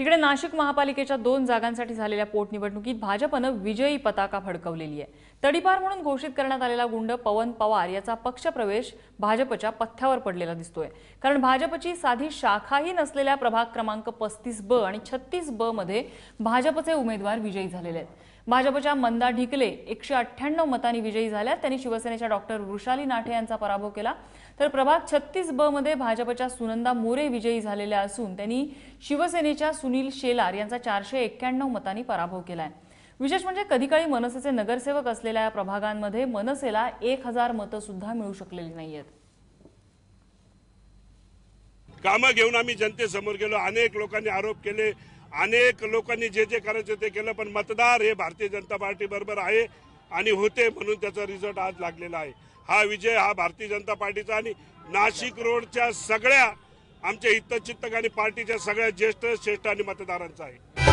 इकडे नाशिक महापालिकेच्या 2 जागांसाठी झालेल्या पोटनिवडणुकीत भाजपनं विजयी पताका फडकवलेली आहे। तडीपार म्हणून घोषित करण्यात आलेला गुंड पवन पवार याचा पक्षप्रवेश भाजपच्या पथ्यावर पडलेला दिसतोय। कारण भाजपची साधी शाखाही नसलेल्या प्रभाग क्रमांक 35B आणि 36B मध्ये भाजपचे उमेदवार विजयी झालेले आहेत। भाजपच्या मंदा ढिकले 198 मतांनी विजयी झाल्या। त्यांनी शिवसेनेच्या डॉक्टर वृषाली नाठे यांचा पराभव केला। तर प्रभाग 36B मध्ये भाजपच्या सुनंदा मोरे विजयी झालेल्या असून त्यांनी शिवसेनेच्या सुनील शेलार यांचा 491 मतांनी पराभव केलाय। विशेष म्हणजे कधीकाळी मनसेचे नगरसेवक असलेल्या या प्रभागांमध्ये मनसेला 1000 मतं सुद्धा मिळू शकलेली नाहीयेत। कामं घेऊन आम्ही जनतेसमोर गेलो, अनेक लोकांनी आरोप केले, अनेक लोकांनी जे जे करायचं ते केलं, पण मतदार हे भारतीय जनता पार्टी बरोबर आहे आणि होते म्हणून त्याचा रिझल्ट आज लागलेला आहे। हा विजय हा भारतीय जनता पार्टीचा आणि नाशिक रोडच्या सगळ्या आमच्या हितचिंतक आणि पार्टीच्या सगळ्या ज्येष्ठ आणि मतदारांचा आहे।